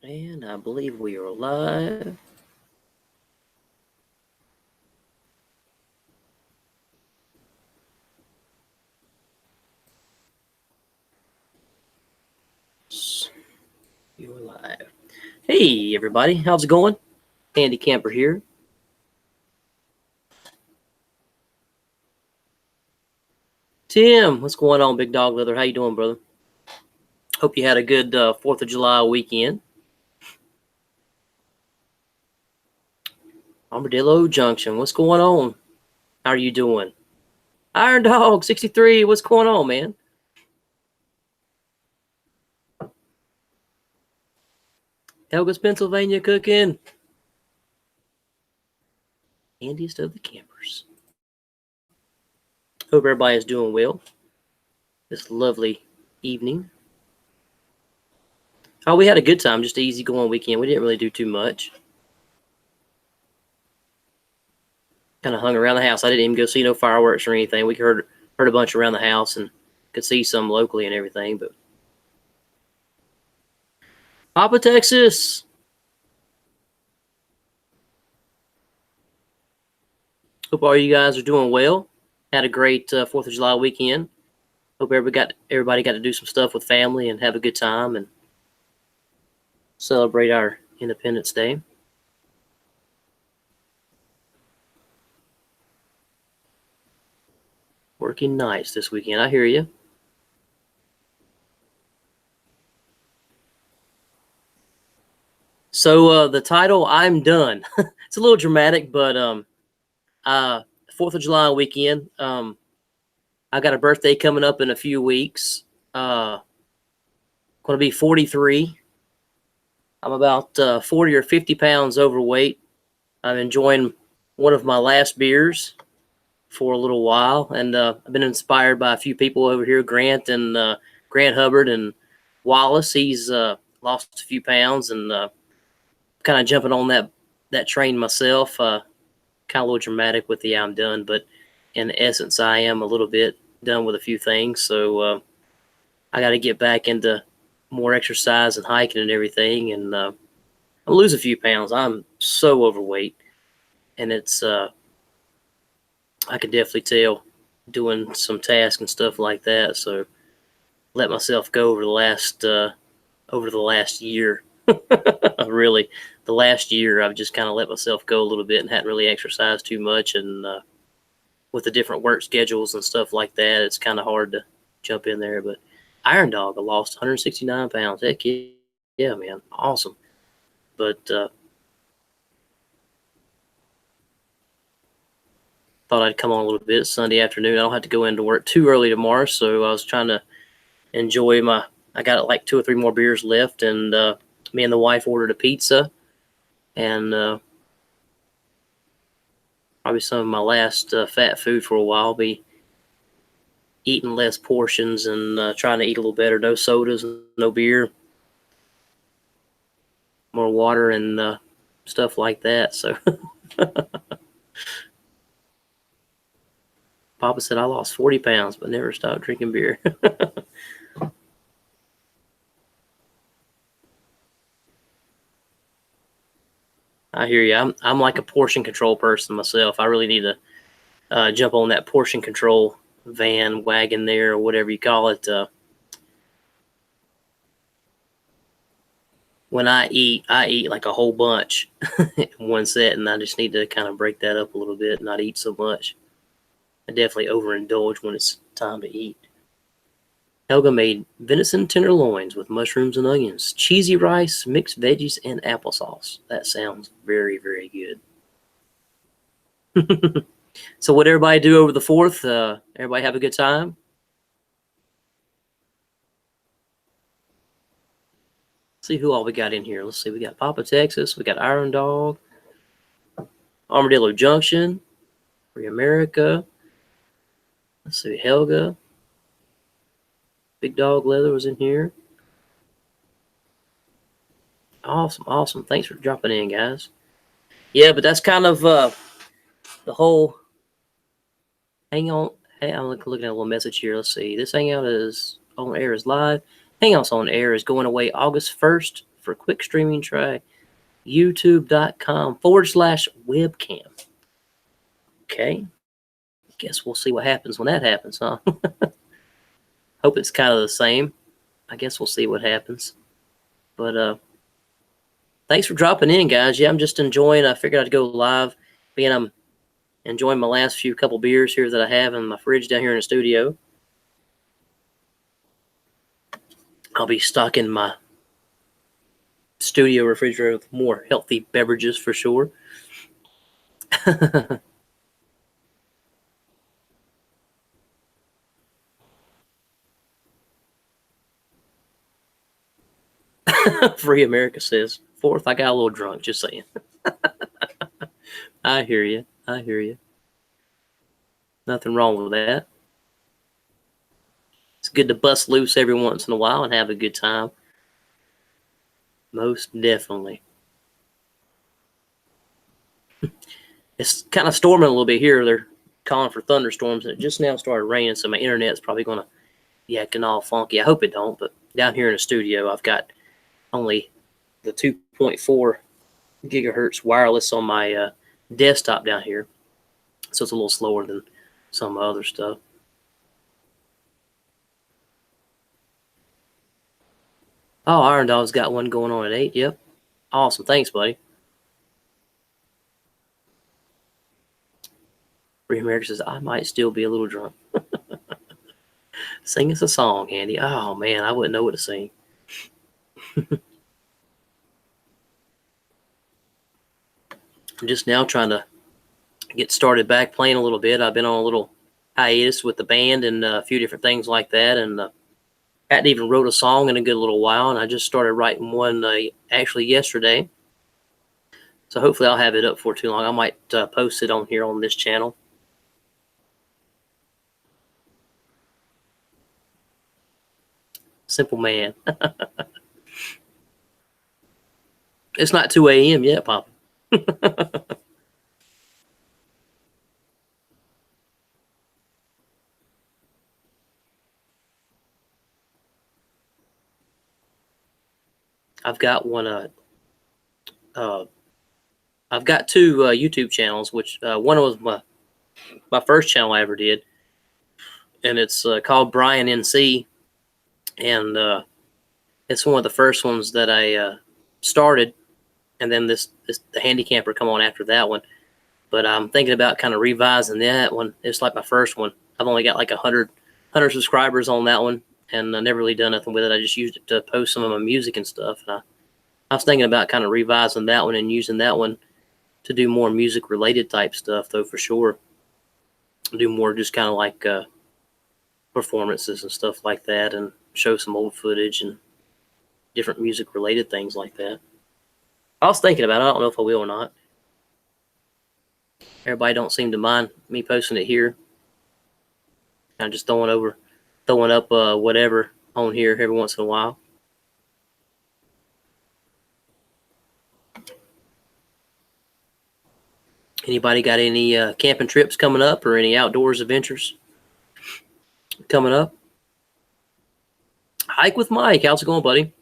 And I believe we are live. You're live. Hey, everybody. How's it going? Andy Camper here. Tim, what's going on, Big Dog Leather? How you doing, brother? Hope you had a good 4th of July weekend. Armadillo Junction, what's going on? How are you doing? Iron Dog 63, what's going on, man? Helga's Pennsylvania cooking. Andiest of the campers. Hope everybody is doing well this lovely evening. Oh, we had a good time, just an easy going weekend. We didn't really do too much. Kind of hung around the house. I didn't even go see no fireworks or anything. We heard a bunch around the house and could see some locally and everything. But Papa, Texas. Hope all you guys are doing well. Had a great 4th of July weekend. Hope everybody got to do some stuff with family and have a good time and celebrate our Independence Day. Working nights this weekend. I hear you. So the title, I'm done. It's a little dramatic, but 4th of July weekend. I got a birthday coming up in a few weeks. Going to be 43. I'm about 40 or 50 pounds overweight. I'm enjoying one of my last beers for a little while, and I've been inspired by a few people over here, Grant Hubbard and Wallace. He's lost a few pounds, and kind of jumping on that train myself. Kind of a little dramatic with the I'm done, but in essence, I am a little bit done with a few things. So I got to get back into more exercise and hiking and everything, and I'll lose a few pounds. I'm so overweight, and it's I can definitely tell doing some tasks and stuff like that. So let myself go over the last year. Really, the last year I've just kind of let myself go a little bit and hadn't really exercised too much. And with the different work schedules and stuff like that, it's kind of hard to jump in there. But Iron Dog, I lost 169 pounds. Heck yeah, man, awesome. But thought I'd come on a little bit Sunday afternoon. I don't have to go into work too early tomorrow, so I was trying to enjoy I got like 2 or 3 more beers left, and me and the wife ordered a pizza, and probably some of my last fat food for a while. I'll be eating less portions and trying to eat a little better. No sodas, no beer, more water and stuff like that. So Papa said I lost 40 pounds, but never stopped drinking beer. I hear you. I'm like a portion control person myself. I really need to jump on that portion control wagon there, or whatever you call it. When I eat like a whole bunch in one set, and I just need to kind of break that up a little bit and not eat so much. I definitely overindulge when it's time to eat. Helga made venison tenderloins with mushrooms and onions, cheesy rice, mixed veggies, and applesauce. That sounds very, very good. So what everybody do over the 4th? Everybody have a good time? Let's see who all we got in here. Let's see. We got Papa, Texas. We got Iron Dog. Armadillo Junction. Free America. Let's see. Helga. Big Dog Leather was in here. Awesome. Thanks for dropping in, guys. Yeah, but that's kind of the whole. Hang on. Hey, I'm looking at a little message here. Let's see. This Hangout is on air is live. Hangouts on air is going away August 1st For quick streaming, try youtube.com/webcam. Okay. Guess we'll see what happens when that happens, huh? Hope it's kind of the same. I guess we'll see what happens. But thanks for dropping in, guys. Yeah, I'm just enjoying. I figured I'd go live. Being I'm enjoying my last few couple beers here that I have in my fridge down here in the studio. I'll be stocking my studio refrigerator with more healthy beverages for sure. Free America says, fourth, I got a little drunk, just saying. I hear you. I hear you. Nothing wrong with that. It's good to bust loose every once in a while and have a good time. Most definitely. It's kind of storming a little bit here. They're calling for thunderstorms, and it just now started raining, so my internet's probably going to be acting all funky. I hope it don't, but down here in the studio, I've got only the 2.4 gigahertz wireless on my desktop down here, so it's a little slower than some other stuff. Oh, Iron Dog's got one going on at 8. Yep. Awesome. Thanks, buddy. Free America says, I might still be a little drunk. Sing us a song, Andy. Oh, man, I wouldn't know what to sing. I'm just now trying to get started back playing a little bit. I've been on a little hiatus with the band and a few different things like that, and hadn't even wrote a song in a good little while, and I just started writing one actually yesterday. So hopefully I'll have it up for too long. I might post it on here on this channel. Simple man. It's not 2 a.m. yet, Pop. I've got one. I've got two YouTube channels, which one was my first channel I ever did, and it's called Brian N.C. And it's one of the first ones that I started, and then the handicamper come on after that one. But I'm thinking about kind of revising that one. It's like my first one. I've only got like 100 subscribers on that one, and I never really done nothing with it. I just used it to post some of my music and stuff. And I was thinking about kind of revising that one and using that one to do more music related type stuff, though, for sure. Do more just kind of like performances and stuff like that, and show some old footage and different music related things like that. I was thinking about it. I don't know if I will or not. Everybody don't seem to mind me posting it here. I'm just throwing up whatever on here every once in a while. Anybody got any camping trips coming up or any outdoors adventures coming up? Hike with Mike. How's it going, buddy?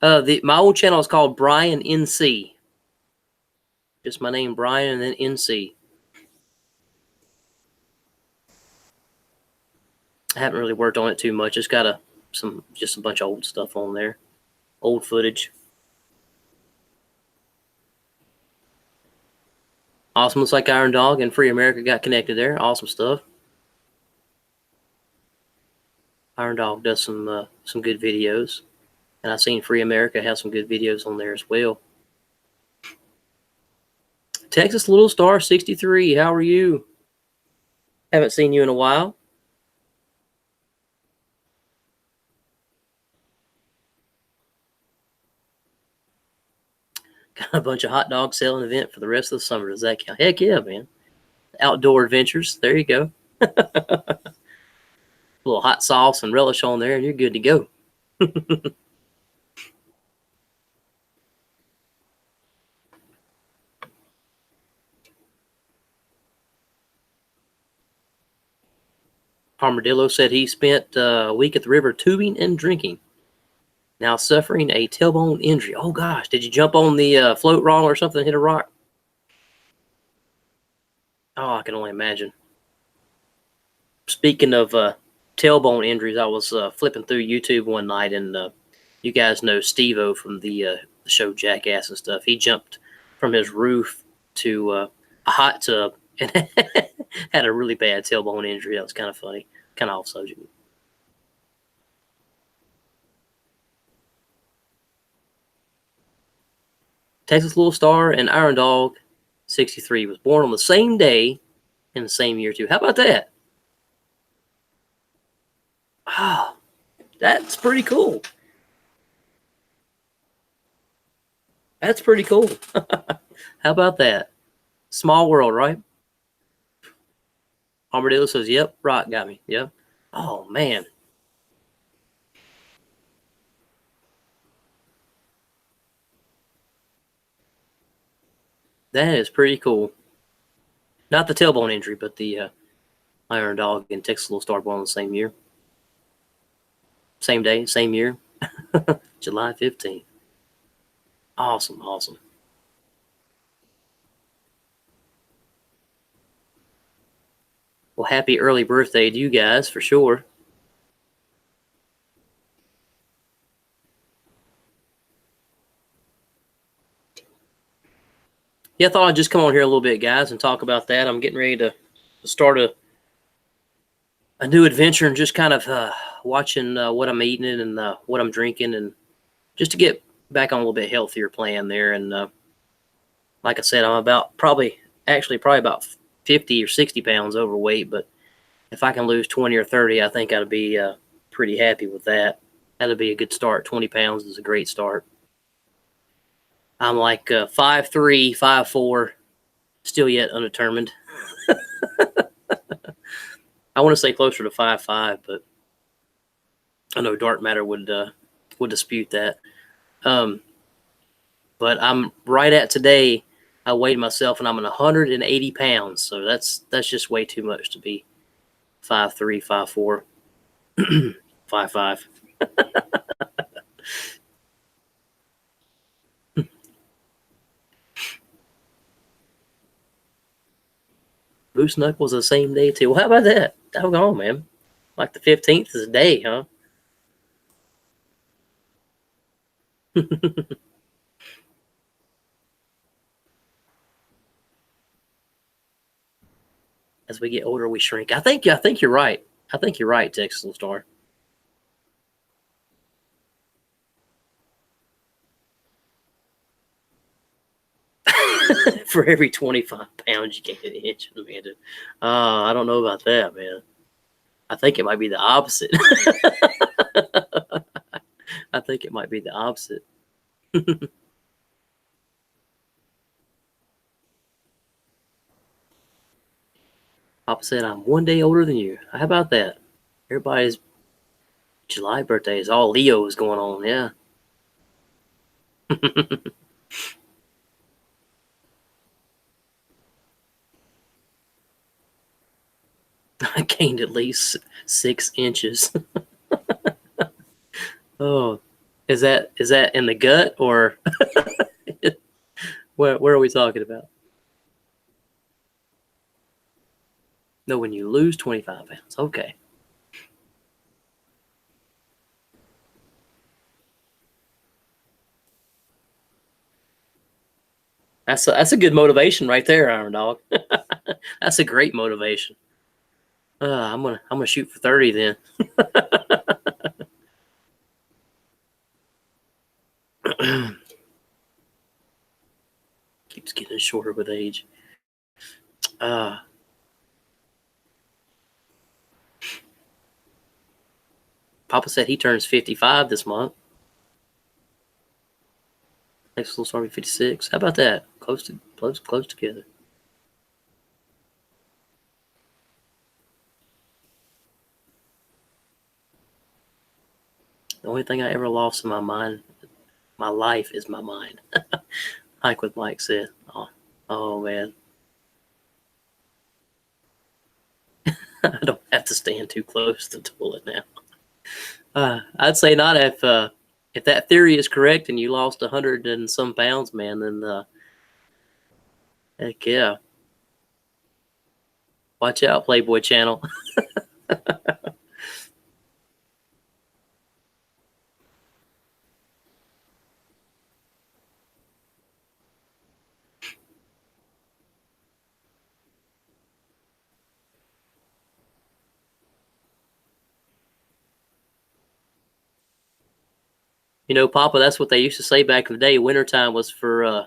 My old channel is called Brian N.C. Just my name, Brian, and then N.C. I haven't really worked on it too much. It's got just a bunch of old stuff on there, old footage. Awesome. Looks like Iron Dog and Free America got connected there. Awesome stuff. Iron Dog does some good videos, and I've seen Free America have some good videos on there as well. Texas Little Star 63, how are you? Haven't seen you in a while. Got a bunch of hot dog selling event for the rest of the summer. Does that count? Heck yeah, man. Outdoor adventures. There you go. A little hot sauce and relish on there, and you're good to go. Armadillo said he spent a week at the river tubing and drinking. Now suffering a tailbone injury. Oh gosh, did you jump on the float wrong or something and hit a rock? Oh, I can only imagine. Speaking of tailbone injuries, I was flipping through YouTube one night, and you guys know Steve-O from the show Jackass and stuff. He jumped from his roof to a hot tub and had a really bad tailbone injury. That was kind of funny, kind of off subject. Texas Little Star and Iron Dog 63 was born on the same day in the same year too. How about that? Oh, that's pretty cool. That's pretty cool. How about that? Small world, right? Armadillo says, yep, rock got me. Yep. Oh, man. That is pretty cool. Not the tailbone injury, but the Iron Dog and Texas Little Star born the same year. Same day, same year. July 15th. Awesome, awesome. Well, happy early birthday to you guys, for sure. Yeah, I thought I'd just come on here a little bit, guys, and talk about that. I'm getting ready to start a new adventure and just kind of watching what I'm eating and what I'm drinking, and just to get back on a little bit healthier plan there. And like I said, I'm probably about 50 or 60 pounds overweight, but if I can lose 20 or 30, I think I'd be pretty happy with that. That'd be a good start. 20 pounds is a great start. I'm like 5'3", 5'4", still yet undetermined. I want to say closer to 5'5", but I know Dark Matter would dispute that. But I'm right at today. I weighed myself and I'm at 180 pounds, so that's just way too much to be 5'3", 5'4", 5'5". Goose Knuckles the same day too. Well, how about that? Doggone, man. Like the 15th is a day, huh? As we get older, we shrink. I think you're right. I think you're right, Texas Star. For every 25 pounds, you get an inch, Amanda. I don't know about that, man. I think it might be the opposite. I think it might be the opposite. Papa said, I'm one day older than you. How about that? Everybody's July birthday is all Leo's going on, yeah. I gained at least 6 inches. Oh, is that in the gut or where are we talking about? No, when you lose 25 pounds. Okay. That's a good motivation right there, Iron Dog. That's a great motivation. I'm gonna shoot for 30 then. Keeps getting shorter with age. Papa said he turns 55 this month. Next little sorry 56. How about that? Close together. The only thing I ever lost in my life is my mind. Like what Mike said. Oh man. I don't have to stand too close to the toilet now. I'd say not if that theory is correct and you lost 100 and some pounds, man. Then heck yeah, watch out, Playboy Channel. You know, Papa, that's what they used to say back in the day. Wintertime was for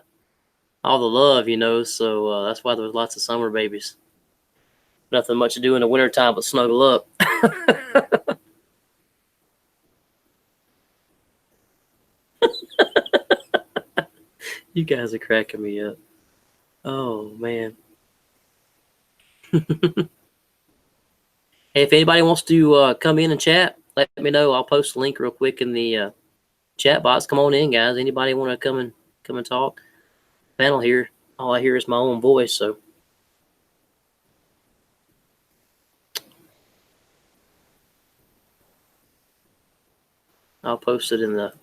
all the love, you know, so that's why there was lots of summer babies. Nothing much to do in the wintertime but snuggle up. You guys are cracking me up. Oh, man. Hey, if anybody wants to come in and chat, let me know. I'll post a link real quick in the chat box. Come on in, guys. Anybody want to come and talk? Panel here. All I hear is my own voice, so. I'll post it in the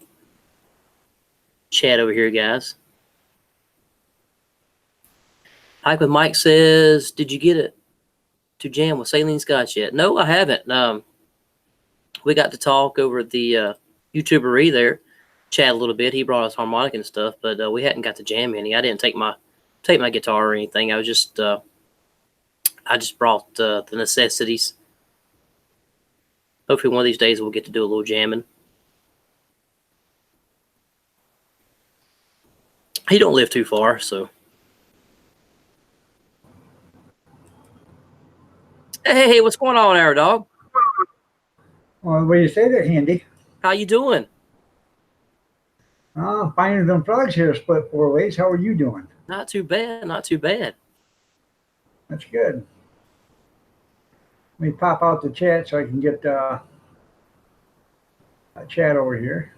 chat over here, guys. Hike with Mike says, did you get it to jam with Saline Scotch yet? No, I haven't. We got to talk over the YouTubery there, chat a little bit. He brought us harmonica and stuff, but we hadn't got to jam any. I didn't take my guitar or anything. I was just I just brought the necessities. Hopefully one of these days we'll get to do a little jamming. He don't live too far, so. Hey, what's going on there, dog? Well, what do you say there, Handy? How you doing? Finer than frogs here, split 4 ways. How are you doing? Not too bad, not too bad. That's good. Let me pop out the chat so I can get a chat over here.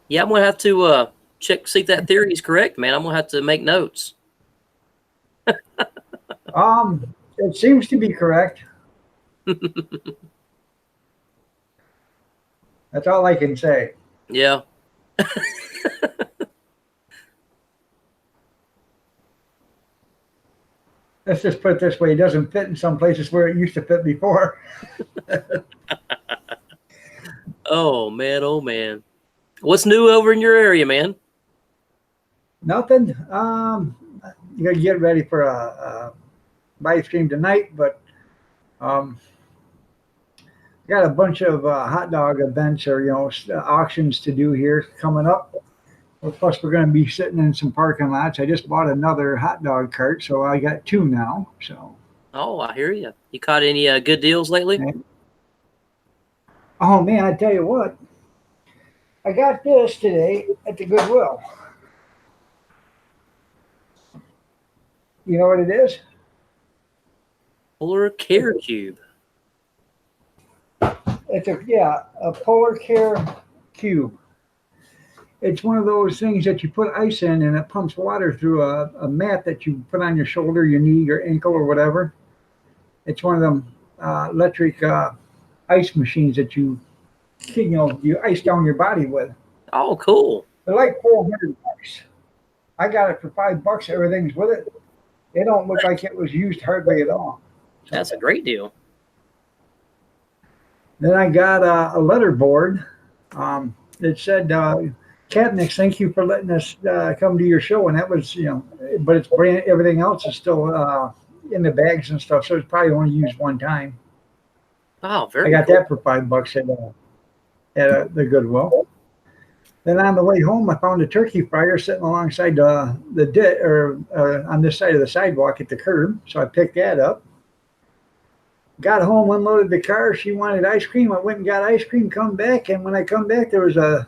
Yeah, I'm gonna have to see if that theory is correct, man. I'm gonna have to make notes. It seems to be correct. That's all I can say. Yeah. Let's just put it this way: it doesn't fit in some places where it used to fit before. Oh man, oh man. What's new over in your area, man? Nothing. You gotta get ready for a live stream tonight, but got a bunch of hot dog events or auctions to do here coming up. Plus, we're going to be sitting in some parking lots. I just bought another hot dog cart, so I got 2 now. So. Oh, I hear you. You caught any good deals lately? Oh man, I tell you what, I got this today at the Goodwill. You know what it is? Polar Care Cube. It's a Polar Care Cube. It's one of those things that you put ice in and it pumps water through a mat that you put on your shoulder, your knee, your ankle, or whatever. It's one of them electric ice machines that you ice down your body with. Oh, cool. They're like $400. I got it for $5. Everything's with it. It don't look like it was used hardly at all. So, that's a great deal. Then I got a letter board. It said, Katniss, thank you for letting us come to your show. And that was, but it's brand, everything else is still in the bags and stuff. So it's probably only used one time. Wow, very I got cool. that for $5 at the Goodwill. Then on the way home, I found a turkey fryer sitting alongside on this side of the sidewalk at the curb. So I picked that up. Got home, unloaded the car. She wanted ice cream. I went and got ice cream, come back. And when I come back, there was a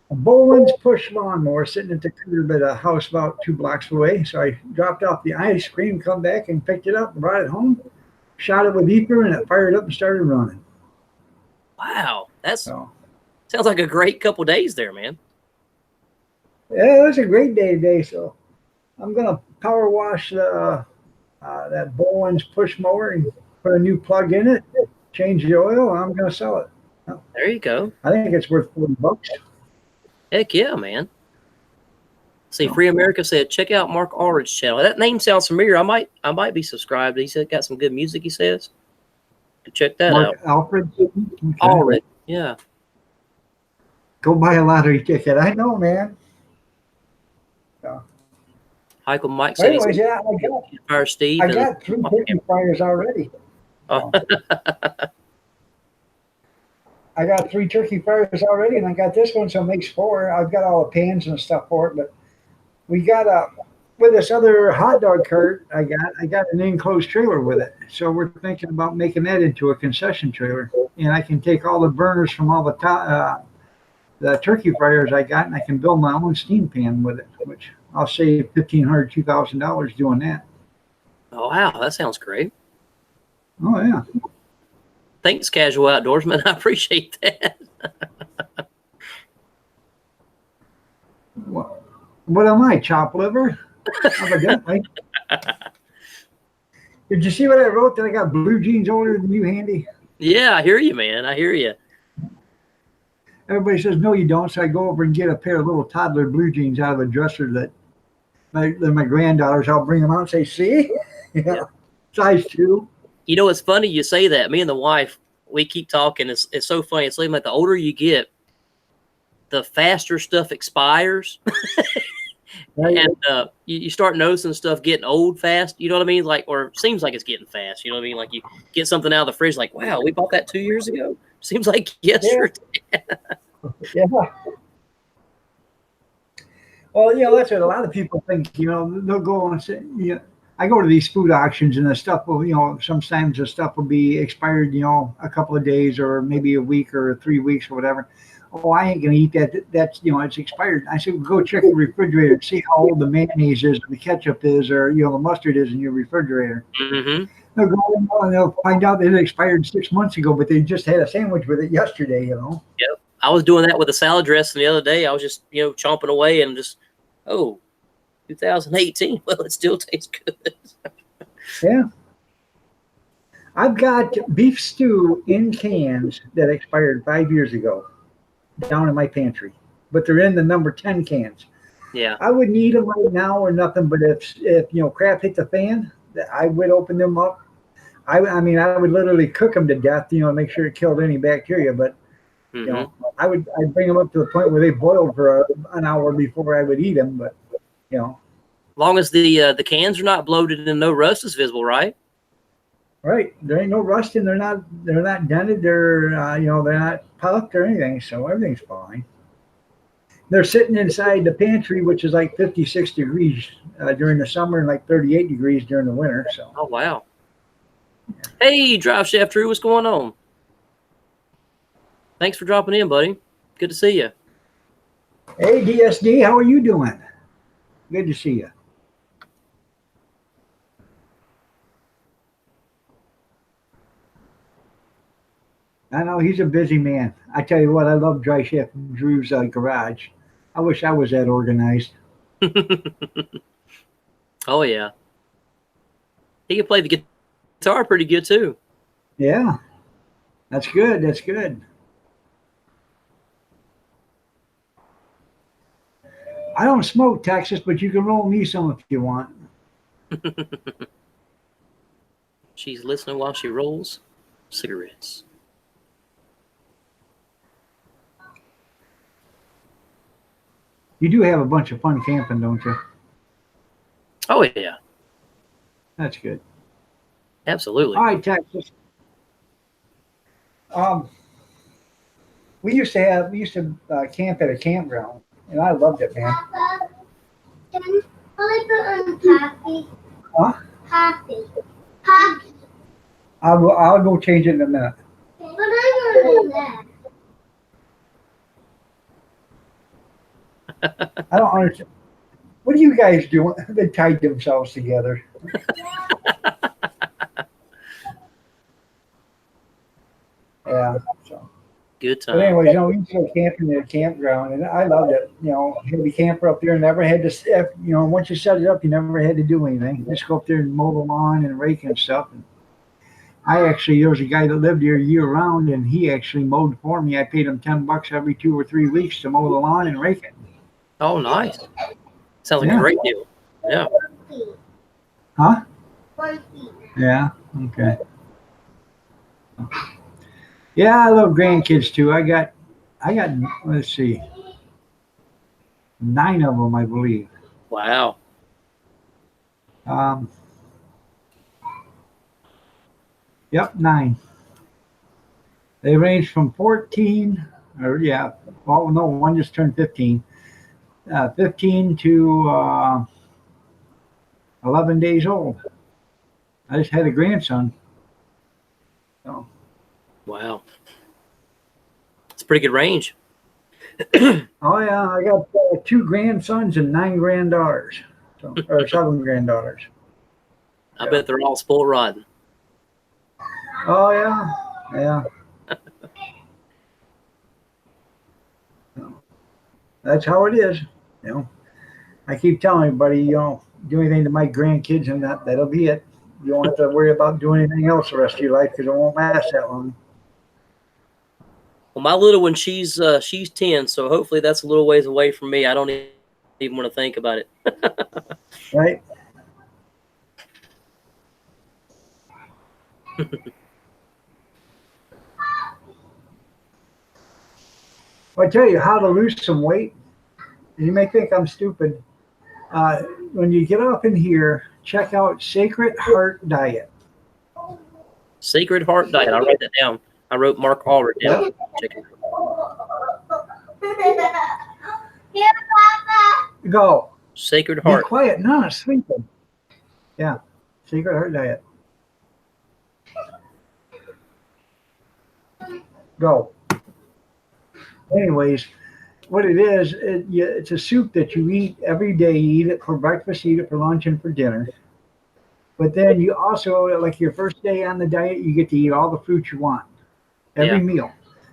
Boland's push lawnmower sitting at the curb at a house about 2 blocks away. So I dropped off the ice cream, come back and picked it up, brought it home, shot it with ether, and it fired up and started running. Wow, sounds like a great couple days there, man. Yeah, it was a great day today. So I'm gonna power wash the that Bowen's push mower and put a new plug in it, change the oil, and I'm going to sell it. There you go. I think it's worth $40. Heck yeah, man. See, Oh. Free America said, check out Mark Allred's channel. That name sounds familiar. I might be subscribed. He said got some good music, he says. Check that Mark out. Alfred. Okay. Allred, yeah. Go buy a lottery ticket. I know, man. So. Michael Mike Well, said anyways, he's yeah, Fire Steve. I got 3 turkey fryers already. Oh. I got 3 turkey fryers already, and I got this one, so it makes 4. I've got all the pans and stuff for it, but we got with this other hot dog cart I got an enclosed trailer with it. So we're thinking about making that into a concession trailer, and I can take all the burners from all the turkey fryers I got, and I can build my own steam pan with it, which I'll save $1,500, $2,000 doing that. Oh, wow, that sounds great. Oh yeah. Thanks, Casual Outdoorsman. I appreciate that. What am I, chop liver? Evidently. Did you see what I wrote that I got blue jeans older than you, Handy? Yeah, I hear you, man. I hear you. Everybody says, no, you don't. So I go over and get a pair of little toddler blue jeans out of a dresser that they're my granddaughters. I'll bring them out and say, see? Yeah. Size 2. You know, it's funny you say that. Me and the wife, we keep talking. It's so funny. It's like the older you get, the faster stuff expires. Right. And you start noticing stuff getting old fast. You know what I mean? Like, or seems like it's getting fast. You know what I mean? Like you get something out of the fridge, like, wow, we bought that 2 years ago. Seems like yesterday. Yeah. Well, that's what a lot of people think. They'll go and say, I go to these food auctions and the stuff will, sometimes the stuff will be expired, a couple of days or maybe a week or 3 weeks or whatever. Oh, I ain't going to eat that. That's, it's expired. I said, well, go check the refrigerator and see how old the mayonnaise is, or the ketchup is, or, the mustard is in your refrigerator. Mm-hmm. They'll go and they'll find out that it expired 6 months ago, but they just had a sandwich with it yesterday, Yep. I was doing that with a salad dressing the other day. I was just, chomping away and just, 2018. Well, it still tastes good. Yeah. I've got beef stew in cans that expired 5 years ago down in my pantry, but they're in the number 10 cans. Yeah. I wouldn't eat them right now or nothing, but if crap hit the fan, I would open them up. I would literally cook them to death, make sure it killed any bacteria, but I'd bring them up to the point where they boiled for an hour before I would eat them, but long as the cans are not bloated and no rust is visible, right? Right. There ain't no rust and they're not dented. They're they're not puffed or anything, so everything's fine. They're sitting inside the pantry, which is like 56 degrees during the summer and like 38 degrees during the winter. So. Oh wow. Yeah. Hey, Drive Chef Drew, what's going on? Thanks for dropping in, buddy. Good to see you. Hey, DSD, how are you doing? Good to see you. I know he's a busy man. I tell you what, I love Dry Chef Drew's garage. I wish I was that organized. Oh yeah, he can play the guitar pretty good too. Yeah, that's good. That's good. I don't smoke, Texas, but you can roll me some if you want. She's listening while she rolls cigarettes. You do have a bunch of fun camping, don't you? Oh, yeah. That's good. Absolutely. All right, Texas. We used to camp at a campground, and I loved it, man. Papa, can I put on coffee? Huh? Coffee. I'll go change it in a minute. But I'm doing that. I don't understand. What are you guys doing? They tied themselves together. Yeah. So Good But time. anyways, we used to go camping in a campground, and I loved it. Heavy camper up there, never had to. Once you set it up, you never had to do anything. Just go up there and mow the lawn and rake and stuff. And there was a guy that lived here year round, and he actually mowed for me. I paid him $10 every 2 or 3 weeks to mow the lawn and rake it. Oh, nice. Sounds like a Yeah. great deal. Yeah. Huh? 1 feet. Yeah. Okay. Yeah, I love grandkids too. I got. Let's see, 9 of them, I believe. Wow. Um, yep, 9. They range from 14, or yeah, well, no, one just turned 15. 15 to 11 days old. I just had a grandson. So, Wow. It's a pretty good range. oh yeah, I got 2 grandsons and 9 granddaughters, or 7 granddaughters. I bet they're all spoiled rotten. Oh yeah, yeah. That's how it is. I keep telling everybody, do anything to my grandkids, and that'll be it. You don't have to worry about doing anything else the rest of your life because it won't last that long. Well, my little one, she's 10, so hopefully that's a little ways away from me. I don't even want to think about it. Right? Well, I tell you how to lose some weight. You may think I'm stupid. When you get up in here, check out Sacred Heart Diet. Sacred Heart Diet. I'll write that down. I wrote Mark Allred down. Check it out. Here, Papa. Go. Sacred Be Heart. quiet. No, I'm sleeping. Yeah. Sacred Heart Diet. Go. Anyways, what it is, it's a soup that you eat every day. You eat it for breakfast, you eat it for lunch, and for dinner. But then you also, like your first day on the diet, you get to eat all the fruit you want. Every meal.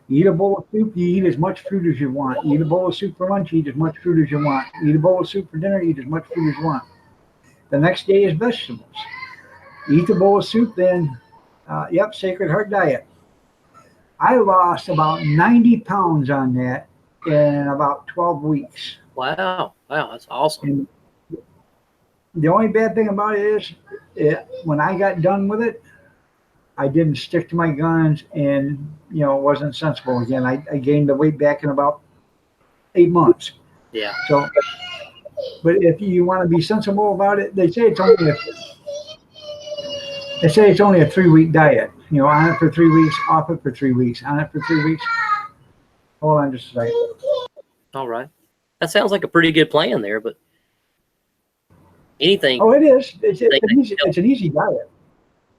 You eat a bowl of soup, you eat as much fruit as you want. You eat a bowl of soup for lunch, you eat as much fruit as you want. You eat a bowl of soup for dinner, you eat as much fruit as you want. The next day is vegetables. You eat the bowl of soup, then, Sacred Heart Diet. I lost about 90 pounds on that in about 12 weeks. Wow. Wow, that's awesome. And the only bad thing about it is when I got done with it, I didn't stick to my guns and, it wasn't sensible again. I gained the weight back in about 8 months. Yeah. So, but if you want to be sensible about it, they say it's only a 3-week diet. On it for 3 weeks, off it for 3 weeks, on it for 3 weeks. Hold on just a second. All right. That sounds like a pretty good plan there, but anything. Oh, it is. It's an easy diet.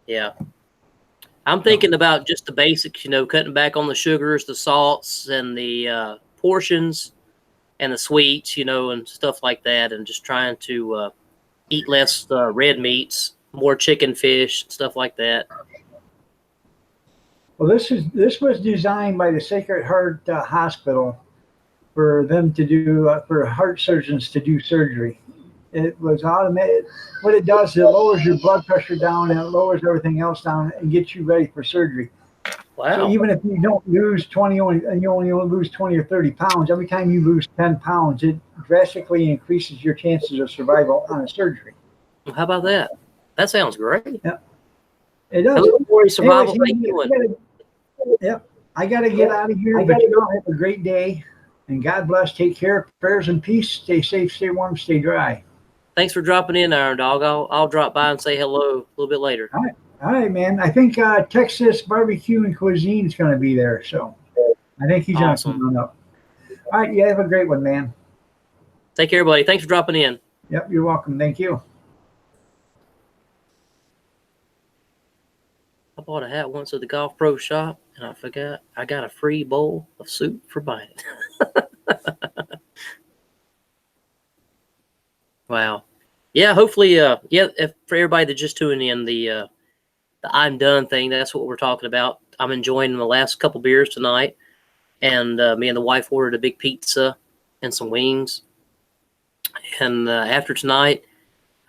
Yeah. I'm thinking about just the basics, cutting back on the sugars, the salts, and the portions, and the sweets, and stuff like that, and just trying to eat less red meats, more chicken, fish, stuff like that. Well, this was designed by the Sacred Heart Hospital for them to do for heart surgeons to do surgery. It was automated. What it does is it lowers your blood pressure down and it lowers everything else down and gets you ready for surgery. Wow. So even if you don't lose 20 and you only lose 20 or 30 pounds, every time you lose 10 pounds, it drastically increases your chances of survival on a surgery. How about that? That sounds great. Yeah, it does. Survival. I got to get out of here. But you all have a great day. And God bless. Take care. Prayers and peace. Stay safe, stay warm, stay dry. Thanks for dropping in, Iron Dog. I'll drop by and say hello a little bit later. All right, man. I think Texas Barbecue and Cuisine is going to be there. So I think he's going to come on up. All right. You have a great one, man. Take care, buddy. Thanks for dropping in. Yep. You're welcome. Thank you. I bought a hat once at the Golf Pro shop, and I forgot I got a free bowl of soup for buying it. Wow. Yeah, hopefully, if for everybody that just tuning in, the I'm done thing, that's what we're talking about. I'm enjoying the last couple beers tonight. and me and the wife ordered a big pizza and some wings. And after tonight,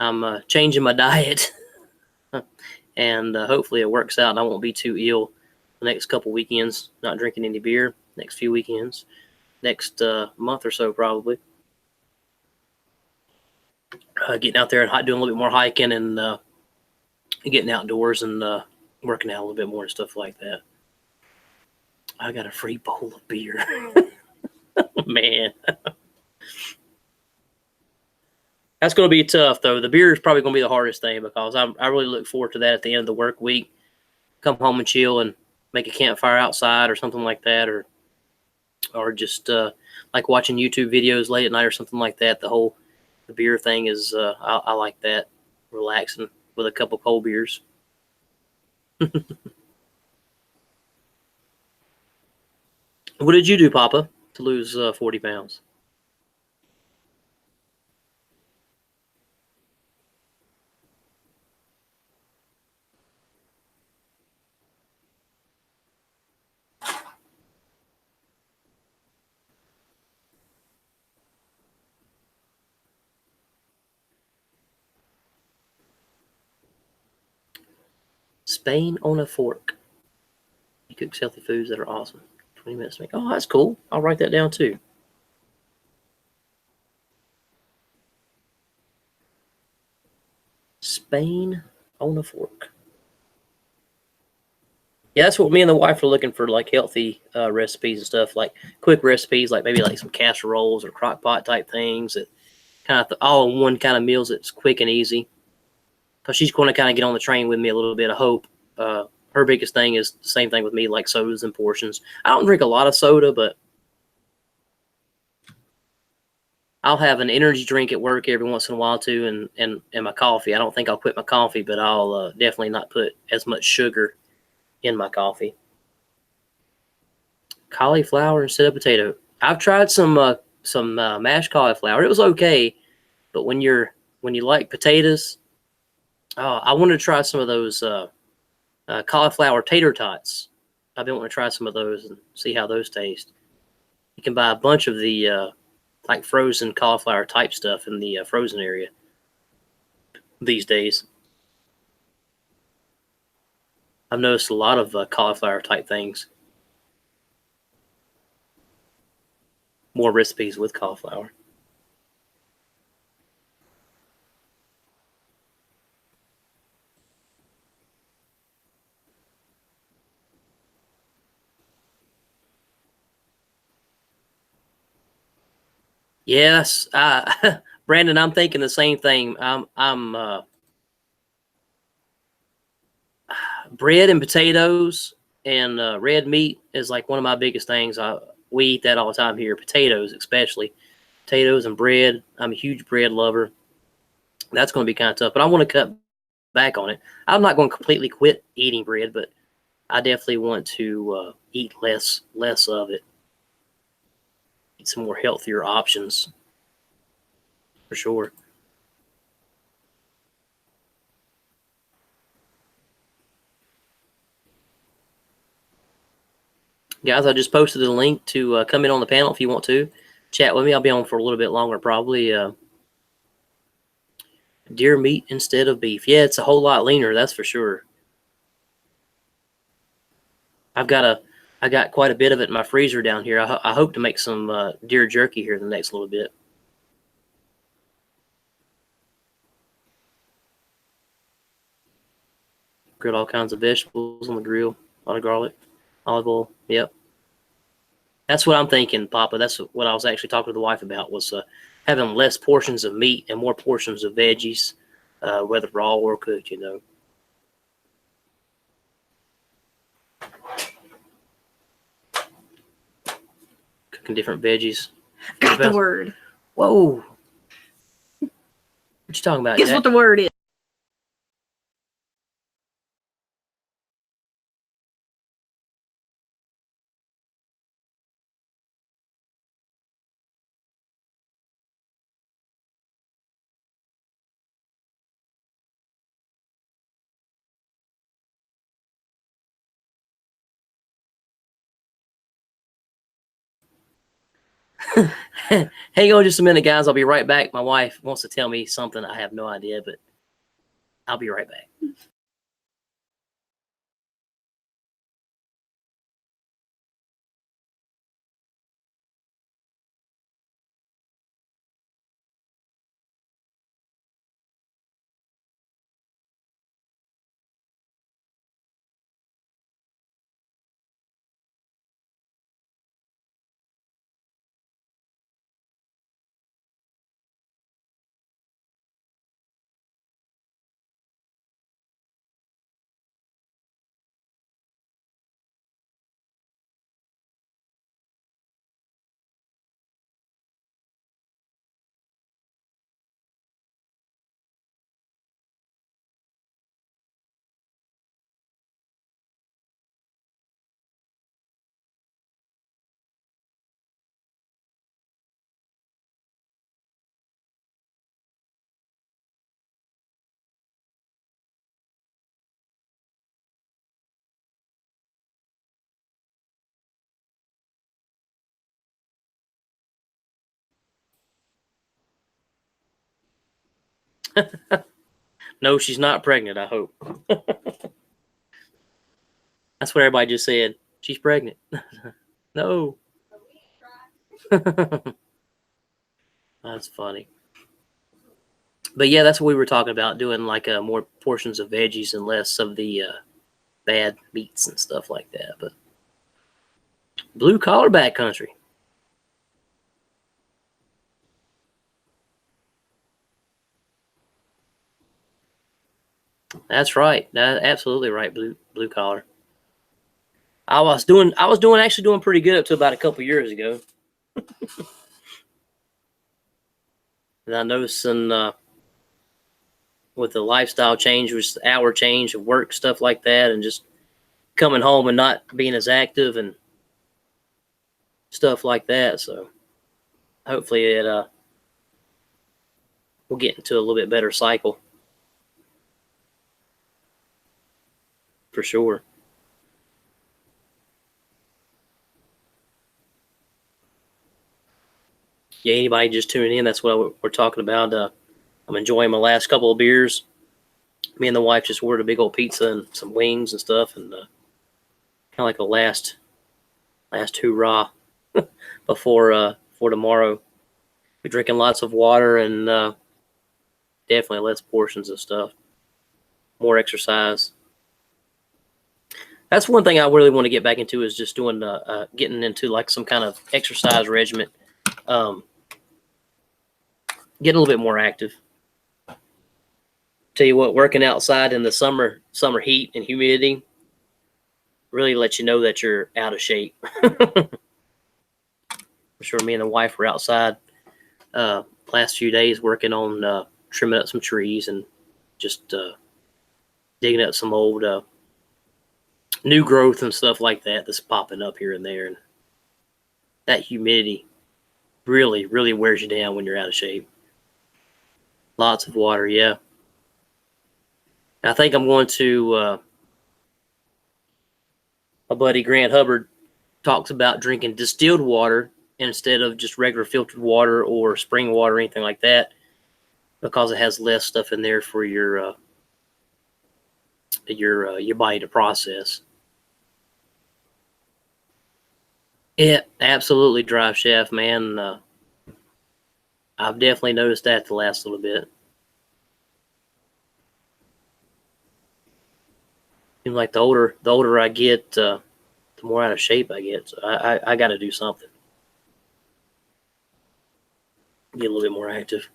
I'm changing my diet, and hopefully it works out and I won't be too ill the next couple weekends. Not drinking any beer next few weekends, next month or so probably. Getting out there and doing a little bit more hiking and getting outdoors and working out a little bit more and stuff like that. I got a free bowl of beer. Man. That's going to be tough, though. The beer is probably going to be the hardest thing because I really look forward to that at the end of the work week. Come home and chill and make a campfire outside or something like that, or just like watching YouTube videos late at night or something like that. The beer thing is I like that, relaxing with a couple cold beers. What did you do, Papa, to lose 40 pounds? Spain on a fork. He cooks healthy foods that are awesome. 20 minutes to make. Oh, that's cool. I'll write that down too. Spain on a fork. Yeah, that's what me and the wife are looking for, like healthy recipes and stuff, like quick recipes, like maybe like some casseroles or crock pot type things that kind of all in one kind of meals that's quick and easy. Because she's going to kind of get on the train with me a little bit, I hope. Her biggest thing is the same thing with me, like sodas and portions. I don't drink a lot of soda, but I'll have an energy drink at work every once in a while too, and my coffee. I don't think I'll quit my coffee, but I'll definitely not put as much sugar in my coffee. Cauliflower instead of potato. I've tried some mashed cauliflower. It was okay, but when you like potatoes, I wanted to try some of those cauliflower tater tots. I've been wanting to try some of those and see how those taste. You can buy a bunch of the like frozen cauliflower type stuff in the frozen area these days. I've noticed a lot of cauliflower type things. More recipes with cauliflower. Yes, Brandon, I'm thinking the same thing. I'm bread and potatoes and red meat is like one of my biggest things. We eat that all the time here. Potatoes, especially potatoes and bread. I'm a huge bread lover. That's going to be kind of tough, but I want to cut back on it. I'm not going to completely quit eating bread, but I definitely want to eat less of it. Eat some more healthier options for sure. Guys, I just posted a link to come in on the panel if you want to chat with me. I'll be on for a little bit longer, probably. Deer meat instead of beef. Yeah, it's a whole lot leaner, that's for sure. I got quite a bit of it in my freezer down here. I hope to make some deer jerky here in the next little bit. Grilled all kinds of vegetables on the grill, a lot of garlic, olive oil. Yep. That's what I'm thinking, Papa. That's what I was actually talking to the wife about, was having less portions of meat and more portions of veggies, whether raw or cooked, you know. Cooking different veggies. Got the word. Whoa. What you talking about, Guess Jack? what the word is? Hang on just a minute, guys. I'll be right back. My wife wants to tell me something. I have no idea, but I'll be right back. No, she's not pregnant, I hope. That's what everybody just said. She's pregnant. No. That's funny. But yeah, that's what we were talking about, doing like more portions of veggies and less of the bad meats and stuff like that. But blue collar backcountry. That's right. That absolutely right. Blue collar. I was actually doing pretty good up to about a couple years ago. And I noticed with the lifestyle change, with the hour change of work, stuff like that, and just coming home and not being as active and stuff like that. So hopefully we'll get into a little bit better cycle for sure. Yeah, anybody just tuning in, that's what we're talking about. I'm enjoying my last couple of beers. Me and the wife just ordered a big old pizza and some wings and stuff, and kind of like a last hoorah before tomorrow. We're drinking lots of water and definitely less portions of stuff. More exercise. That's one thing I really want to get back into, is just doing getting into like some kind of exercise regimen. Getting a little bit more active. Tell you what, working outside in the summer heat and humidity really lets you know that you're out of shape. I'm sure me and the wife were outside last few days working on trimming up some trees and just digging up some old new growth and stuff like that that's popping up here and there. And that humidity really, really wears you down when you're out of shape. Lots of water, yeah. I think I'm going to my buddy Grant Hubbard talks about drinking distilled water instead of just regular filtered water or spring water or anything like that, because it has less stuff in there for your body to process. It absolutely drives shaft, man. I've definitely noticed that the last little bit. Seems like the older I get, the more out of shape I get. So I got to do something. Get a little bit more active.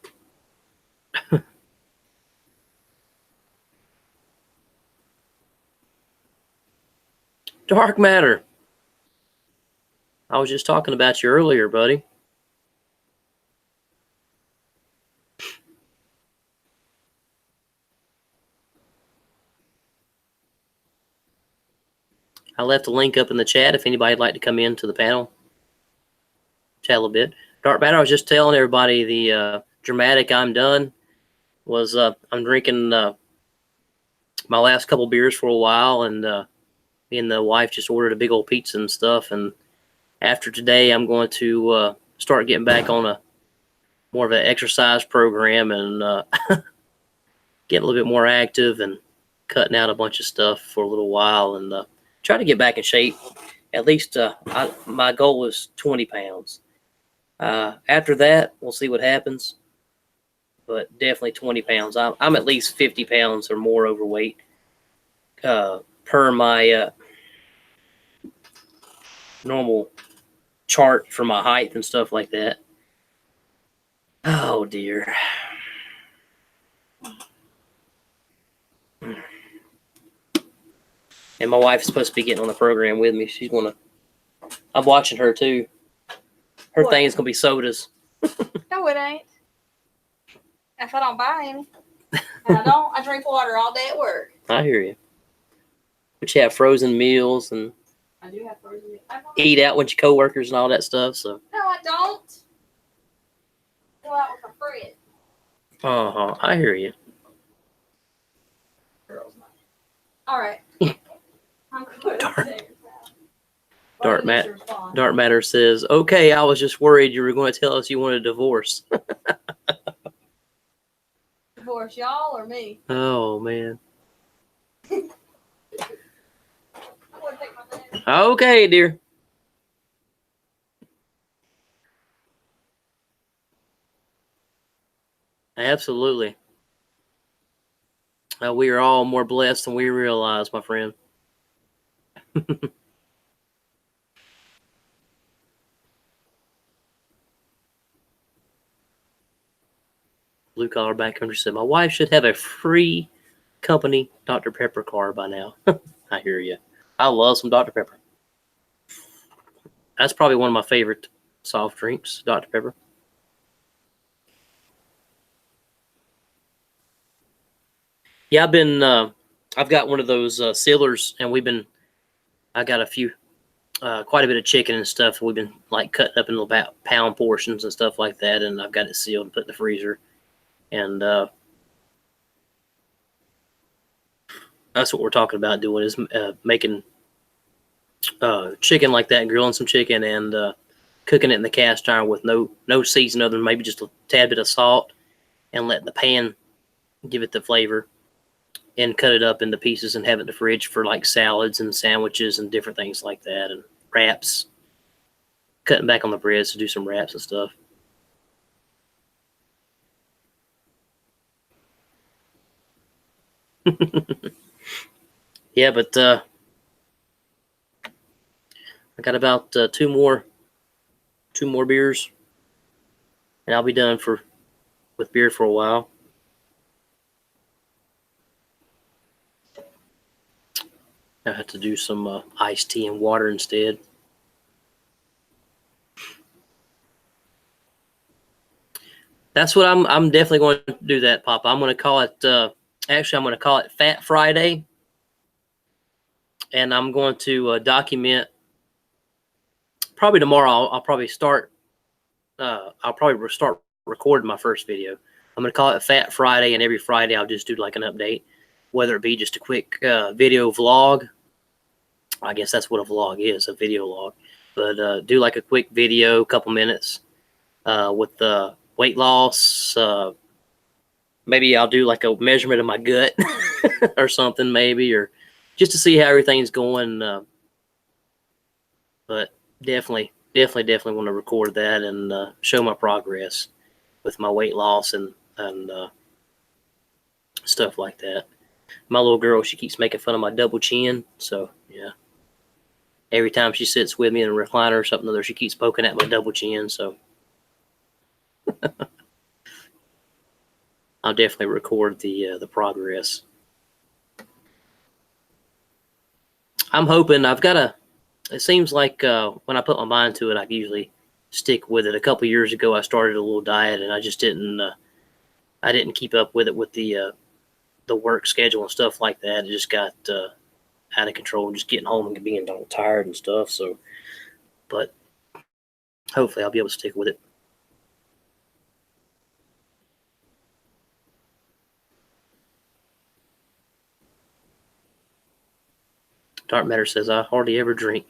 Dark matter. I was just talking about you earlier, buddy. I left a link up in the chat if anybody'd like to come into the panel, chat a little bit. Dark matter. I was just telling everybody the dramatic I'm done was I'm drinking my last couple beers for a while, and me and the wife just ordered a big old pizza and stuff. And after today, I'm going to start getting back on a more of an exercise program and getting a little bit more active and cutting out a bunch of stuff for a little while and try to get back in shape. At least my goal is 20 pounds. After that, we'll see what happens. But definitely 20 pounds. I'm at least 50 pounds or more overweight per my normal chart for my height and stuff like that. Oh, dear. And my wife's supposed to be getting on the program with me. I'm watching her too. Her What? thing is going to be sodas. No, it ain't. If I don't buy any. And I drink water all day at work. I hear you. But you have frozen meals and I do have frozen meat. eat out with your coworkers and all that stuff. So. No, I don't. Go out with my friend. I hear you. Girls night. All right. I'm going upstairs now. Dark Well, I need to respond. Dark Matter says, okay, I was just worried you were going to tell us you wanted a divorce. Divorce y'all or me? Oh, man. I want to take my bag. Okay, dear. Absolutely. We are all more blessed than we realize, my friend. Blue Collar Backcountry said, my wife should have a free company Dr. Pepper card by now. I hear you. I love some Dr. Pepper. That's probably one of my favorite soft drinks, Dr. Pepper. Yeah, I've got one of those sealers, and I got quite a bit of chicken and stuff. We've been like cutting up into about pound portions and stuff like that, and I've got it sealed and put in the freezer. And that's what we're talking about doing is making chicken like that, grilling some chicken and cooking it in the cast iron with no season other than maybe just a tad bit of salt and letting the pan give it the flavor and cut it up into pieces and have it in the fridge for like salads and sandwiches and different things like that and wraps. Cutting back on the breads to do some wraps and stuff. Yeah, but I got about two more beers, and I'll be done with beer for a while. I have to do some iced tea and water instead. That's what I'm definitely going to do that, Papa. I'm going to call it. Actually, I'm going to call it Fat Friday, and I'm going to document. Probably tomorrow, I'll probably start. I'll probably start recording my first video. I'm going to call it Fat Friday, and every Friday I'll just do like an update, whether it be just a quick video vlog. I guess that's what a vlog is, a video log. But do like a quick video, couple minutes, with the weight loss. Maybe I'll do like a measurement of my gut or something, maybe, or just to see how everything's going. But definitely want to record that and show my progress with my weight loss and stuff like that. My little girl, she keeps making fun of my double chin, so yeah. Every time she sits with me in a recliner or something other, she keeps poking at my double chin, so I'll definitely record the progress. I'm hoping it seems like when I put my mind to it, I usually stick with it. A couple years ago, I started a little diet, and I just didn't keep up with it with the work schedule and stuff like that. It just got out of control, just getting home and being tired and stuff. So, but hopefully I'll be able to stick with it. Dark Matter says, I hardly ever drink.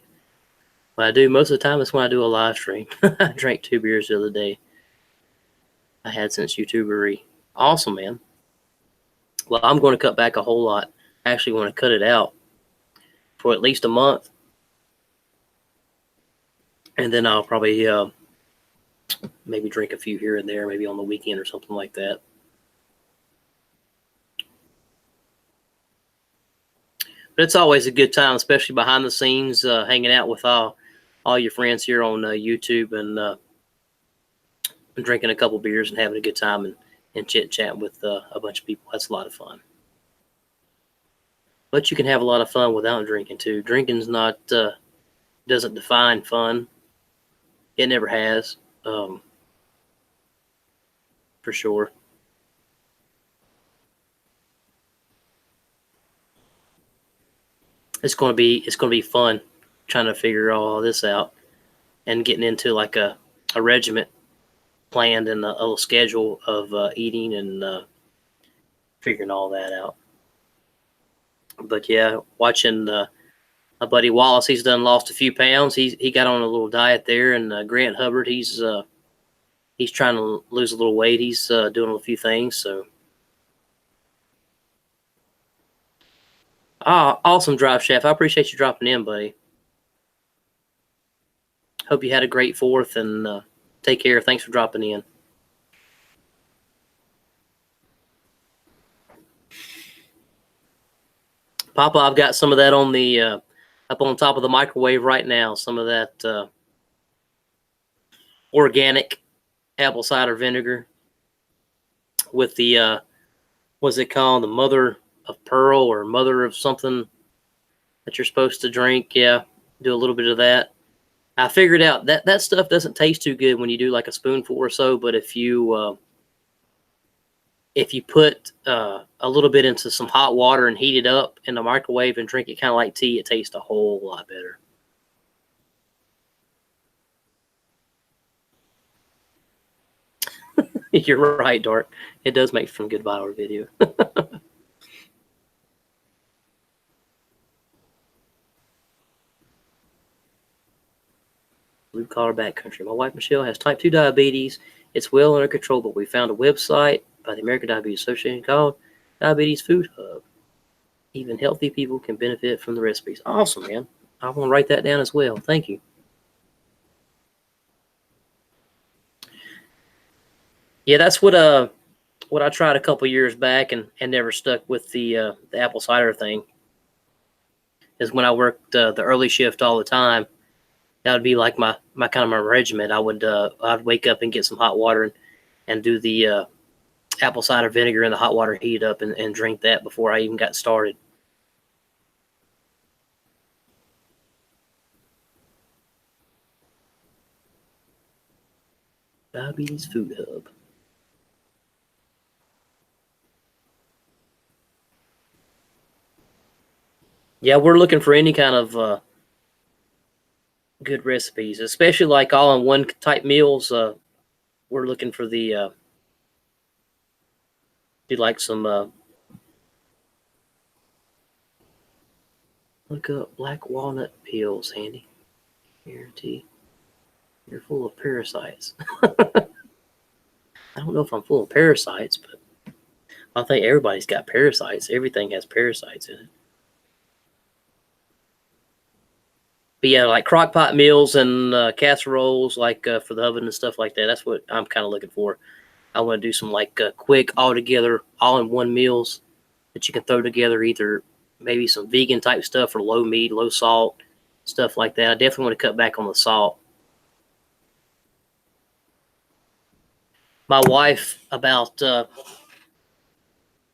When I do, most of the time, it's when I do a live stream. I drank 2 beers the other day. I had since YouTubery. Awesome, man. Well, I'm going to cut back a whole lot. I actually want to cut it out for at least a month. And then I'll probably maybe drink a few here and there, maybe on the weekend or something like that. But it's always a good time, especially behind the scenes, hanging out with all your friends here on YouTube and drinking a couple beers and having a good time and chit-chatting with a bunch of people. That's a lot of fun. But you can have a lot of fun without drinking, too. Drinking's not, doesn't define fun. It never has, for sure. It's going to be fun trying to figure all this out and getting into like a regiment planned and a little schedule of eating and figuring all that out. But yeah, watching my buddy Wallace, he's lost a few pounds. He got on a little diet there, and Grant Hubbard, he's trying to lose a little weight. He's doing a few things. So, awesome drive, Chef. I appreciate you dropping in, buddy. Hope you had a great 4th, and take care. Thanks for dropping in. Papa, I've got some of that on the up on top of the microwave right now. Some of that organic apple cider vinegar with the what's it called? The mother of pearl or mother of something that you're supposed to drink. Yeah, do a little bit of that. I figured out that stuff doesn't taste too good when you do like a spoonful or so, but if you put a little bit into some hot water and heat it up in the microwave and drink it kind of like tea, it tastes a whole lot better. You're right, Dark. It does make some good viral video. Blue collar backcountry. My wife Michelle has type 2 diabetes. It's well under control, but we found a website by the American Diabetes Association called Diabetes Food Hub. Even healthy people can benefit from the recipes. Awesome, man. I want to write that down as well. Thank you. Yeah, that's what I tried a couple years back and never stuck with the apple cider thing. Is when I worked the early shift all the time. That would be like my kind of my regimen. I'd wake up and get some hot water and do the apple cider vinegar in the hot water, heat it up, and drink that before I even got started. Diabetes Food Hub. Yeah, we're looking for any kind of good recipes, especially like all-in-one type meals. We're looking for the do like some look up black walnut peels, Handy. Guarantee you're full of parasites. I don't know if I'm full of parasites, but I think everybody's got parasites. Everything has parasites in it. But yeah, like crock pot meals and casseroles, like for the oven and stuff like that. That's what I'm kind of looking for. I want to do some like quick, all-together, all-in-one meals that you can throw together. Either maybe some vegan type stuff or low meat, low salt, stuff like that. I definitely want to cut back on the salt. My wife, about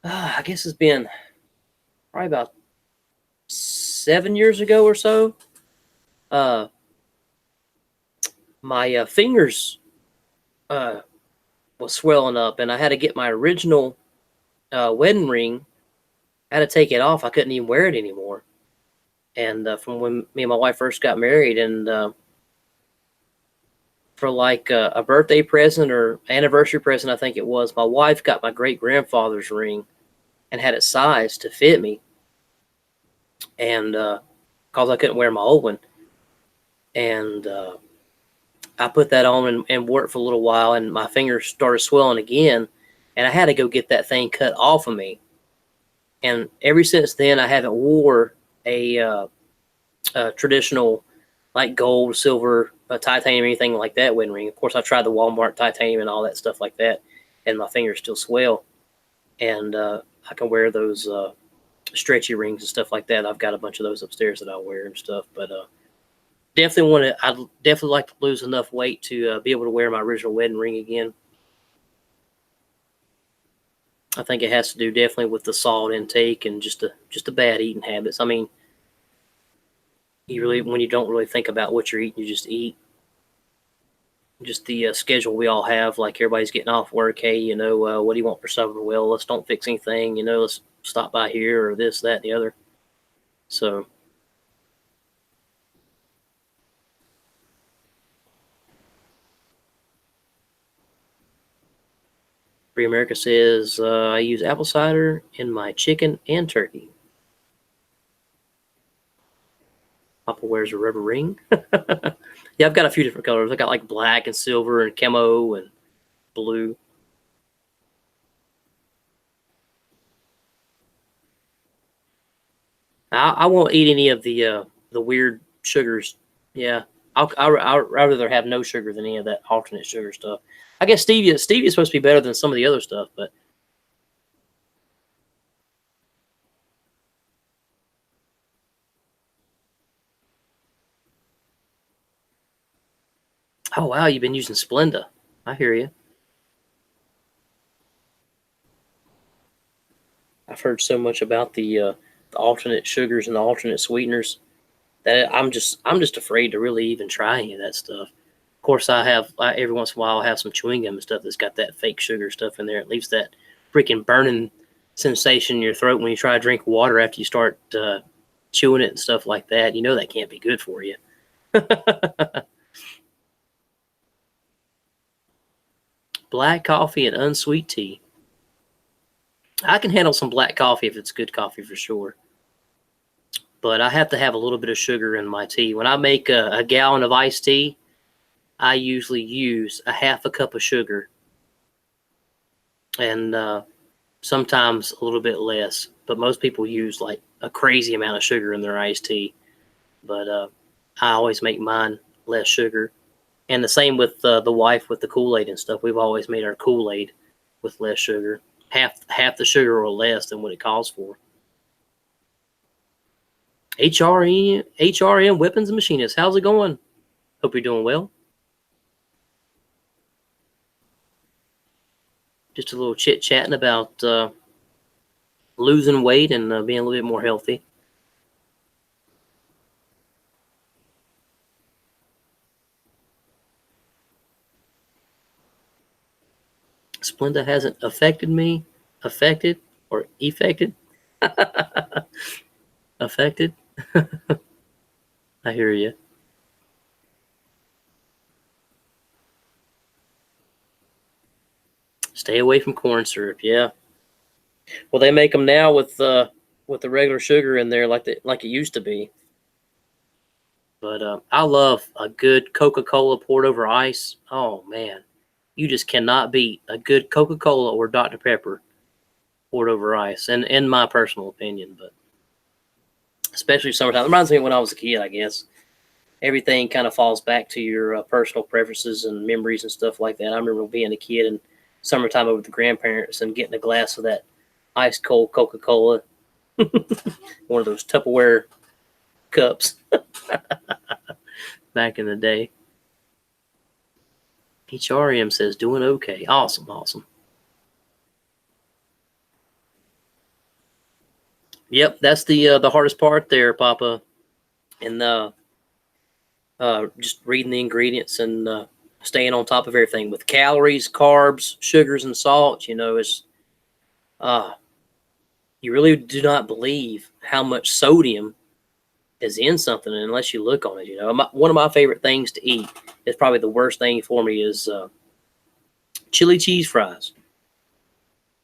I guess it's been probably about 7 years ago or so. My fingers was swelling up, and I had to get my original wedding ring. I had to take it off. I couldn't even wear it anymore. And from when me and my wife first got married, and for like a birthday present or anniversary present, I think it was, my wife got my great-grandfather's ring and had it sized to fit me. And because I couldn't wear my old one. and I put that on and wore it for a little while, and my fingers started swelling again, and I had to go get that thing cut off of me. And ever since then, I haven't wore a traditional like gold, silver, titanium, anything like that wedding ring. Of course, I tried the Walmart titanium and all that stuff like that, and my fingers still swell. And I can wear those stretchy rings and stuff like that. I've got a bunch of those upstairs that I'll wear and stuff. But definitely want to. I'd definitely like to lose enough weight to be able to wear my original wedding ring again. I think it has to do definitely with the salt intake and just the bad eating habits. I mean, when you don't really think about what you're eating, you just eat. Just the schedule we all have, like everybody's getting off work. Hey, what do you want for supper? Well, let's don't fix anything. Let's stop by here or this, that, and the other. So. Free America says, I use apple cider in my chicken and turkey. Papa wears a rubber ring. Yeah, I've got a few different colors. I got like black and silver and camo and blue. I won't eat any of the weird sugars. Yeah, I'd rather have no sugar than any of that alternate sugar stuff. I guess stevia is supposed to be better than some of the other stuff, but oh wow, you've been using Splenda. I hear you. I've heard so much about the alternate sugars and the alternate sweeteners that I'm just afraid to really even try any of that stuff. Of course, every once in a while I have some chewing gum and stuff that's got that fake sugar stuff in there. It leaves that freaking burning sensation in your throat when you try to drink water after you start chewing it and stuff like that. That can't be good for you. Black coffee and unsweet tea. I can handle some black coffee if it's good coffee for sure. But I have to have a little bit of sugar in my tea. When I make a gallon of iced tea, I usually use a half a cup of sugar. And sometimes a little bit less. But most people use like a crazy amount of sugar in their iced tea. But I always make mine less sugar. And the same with the wife with the Kool-Aid and stuff. We've always made our Kool-Aid with less sugar. Half the sugar or less than what it calls for. HRM Weapons and Machinists. How's it going? Hope you're doing well. Just a little chit-chatting about losing weight and being a little bit more healthy. Splenda hasn't affected me. Affected or effected? Affected? I hear you. Stay away from corn syrup. Yeah. Well, they make them now with the regular sugar in there, like it used to be. But I love a good Coca-Cola poured over ice. Oh man, you just cannot beat a good Coca-Cola or Dr. Pepper poured over ice. And in my personal opinion, but especially summertime. It reminds me of when I was a kid, I guess. Everything kind of falls back to your personal preferences and memories and stuff like that. I remember being a kid and summertime over with the grandparents and getting a glass of that ice cold Coca-Cola, one of those Tupperware cups back in the day. HRM says doing okay. Awesome. Yep, that's the hardest part there, Papa. And just reading the ingredients and staying on top of everything with calories, carbs, sugars, and salt. It's you really do not believe how much sodium is in something unless you look on it. One of my favorite things to eat is probably the worst thing for me is chili cheese fries.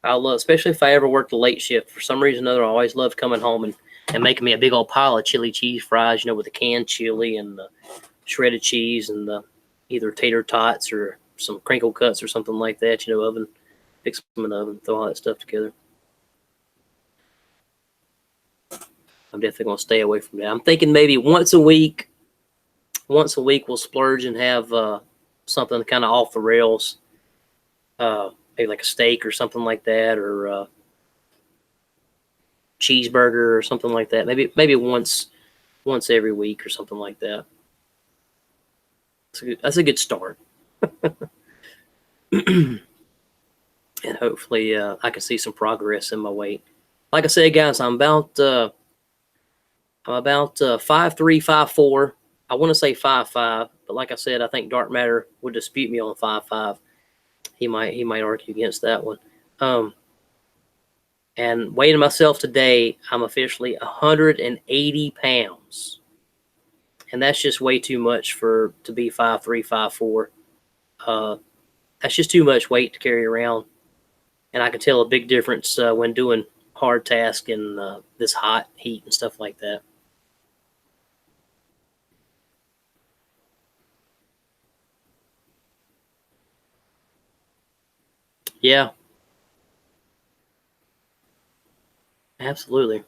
I love, especially if I ever worked a late shift. For some reason or another, I always loved coming home and making me a big old pile of chili cheese fries, with the canned chili and shredded cheese and the either tater tots or some crinkle cuts or something like that. Oven, fix them in the oven, throw all that stuff together. I'm definitely gonna stay away from that. I'm thinking maybe once a week we'll splurge and have something kind of off the rails, maybe like a steak or something like that, or cheeseburger or something like that. Maybe once every week or something like that. That's a good start. And hopefully I can see some progress in my weight. Like I said, guys, I'm about 5'3", 5'4". I want to say 5'5", but like I said, I think Dark Matter would dispute me on 5'5". He might argue against that one. And weighing myself today, I'm officially 180 pounds. And that's just way too much to be 5'3", 5'4". That's just too much weight to carry around. And I can tell a big difference when doing hard tasks in this hot heat and stuff like that. Yeah, absolutely.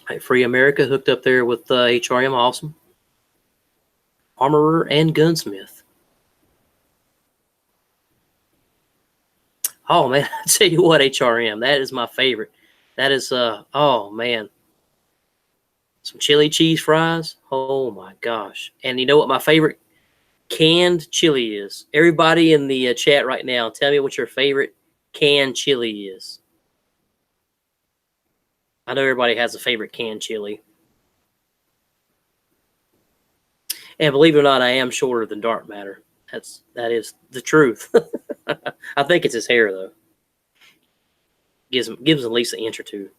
Right, Free America hooked up there with HRM, awesome. Armorer and Gunsmith. Oh man, I tell you what, HRM, that is my favorite. That is oh man, some chili cheese fries. Oh my gosh! And you know what my favorite canned chili is? Everybody in the chat right now, tell me what your favorite canned chili is. I know everybody has a favorite canned chili. And believe it or not, I am shorter than Dark Matter. That is the truth. I think it's his hair though. Gives him at least an inch or two.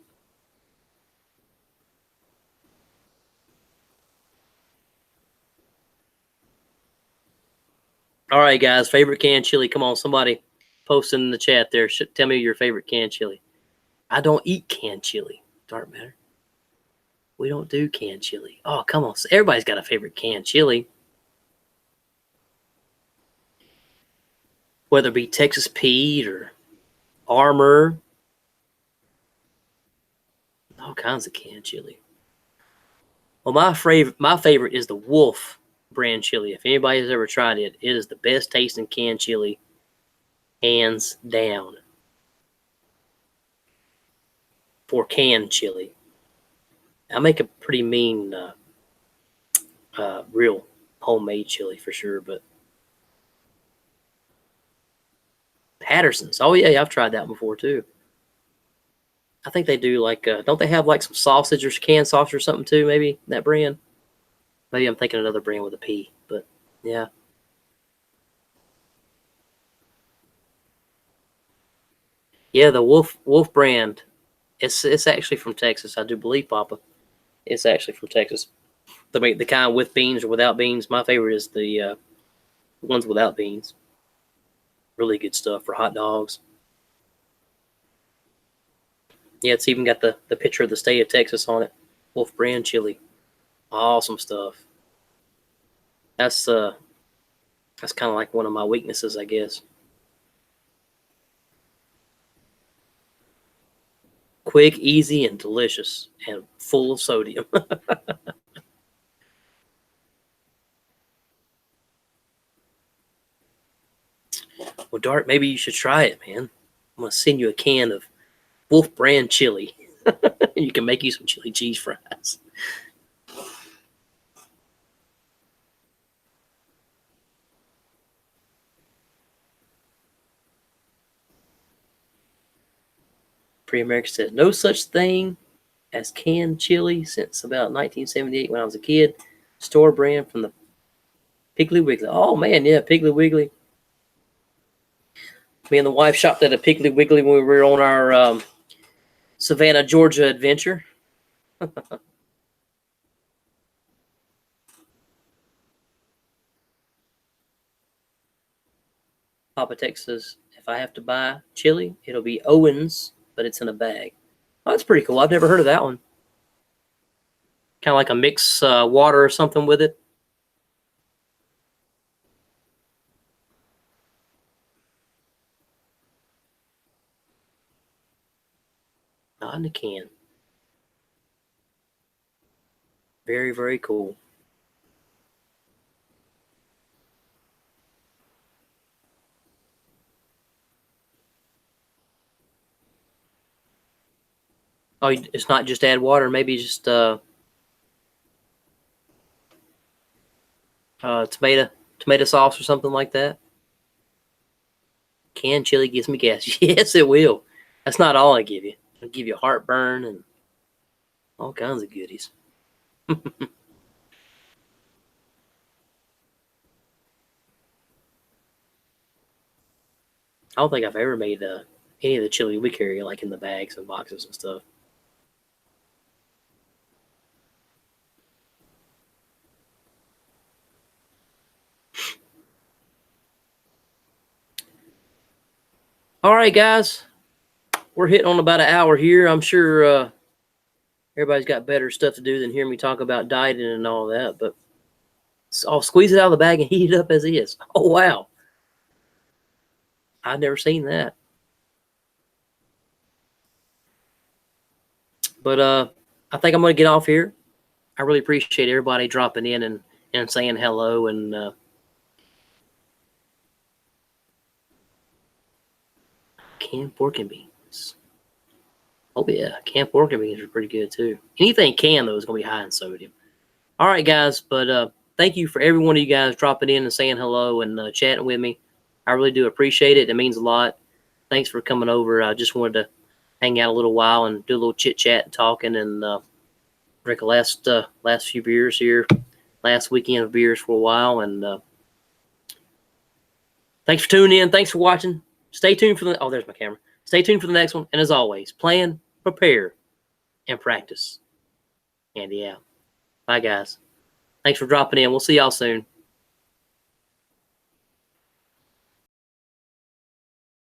All right, guys. Favorite canned chili. Come on, somebody post in the chat there. Tell me your favorite canned chili. I don't eat canned chili. Dark Matter. We don't do canned chili. Oh, come on. Everybody's got a favorite canned chili. Whether it be Texas Pete or Armor. All kinds of canned chili. Well, my favorite is the Wolf brand chili. If anybody has ever tried it, it is the best tasting canned chili, hands down. For canned chili, I make a pretty mean, real homemade chili for sure. But Patterson's, oh yeah, I've tried that before too. I think they do like, don't they have like some sausage or canned sausage or something too? Maybe that brand. Maybe I'm thinking another brand with a P, but yeah. Yeah, the Wolf brand. It's actually from Texas, I do believe, Papa. It's actually from Texas. The kind with beans or without beans. My favorite is the ones without beans. Really good stuff for hot dogs. Yeah, it's even got the picture of the state of Texas on it. Wolf brand chili. Awesome stuff. That's kind of like one of my weaknesses, I guess. Quick, easy, and delicious, and full of sodium. Well, Dart, maybe you should try it, man. I'm gonna send you a can of Wolf brand chili. You can make you some chili cheese fries. Free America says no such thing as canned chili since about 1978 when I was a kid. Store brand from the Piggly Wiggly. Oh man, yeah, Piggly Wiggly. Me and the wife shopped at a Piggly Wiggly when we were on our Savannah, Georgia adventure. Papa Tex says, if if I have to buy chili, it'll be Owens, but it's in a bag. Oh, that's pretty cool. I've never heard of that one. Kind of like a mix water or something with it. Not in a can. Very, very cool. Oh, it's not just add water. Maybe just tomato sauce or something like that. Canned chili gives me gas. Yes, it will. That's not all I give you. I'll give you heartburn and all kinds of goodies. I don't think I've ever made any of the chili we carry like in the bags and boxes and stuff. All right, guys. We're hitting on about an hour here. I'm sure everybody's got better stuff to do than hear me talk about dieting and all that, but I'll squeeze it out of the bag and heat it up as is. Oh, wow. I've never seen that. But I think I'm going to get off here. I really appreciate everybody dropping in and saying hello. And canned pork and beans. Oh, yeah. Canned pork and beans are pretty good, too. Anything canned, though, is going to be high in sodium. All right, guys. But thank you for every one of you guys dropping in and saying hello and chatting with me. I really do appreciate it. It means a lot. Thanks for coming over. I just wanted to hang out a little while and do a little chit-chat and talking and drink the last few beers here. Last weekend of beers for a while. And thanks for tuning in. Thanks for watching. Stay tuned for the... Oh, there's my camera. Stay tuned for the next one. And as always, plan, prepare, and practice. And yeah. Bye, guys. Thanks for dropping in. We'll see y'all soon.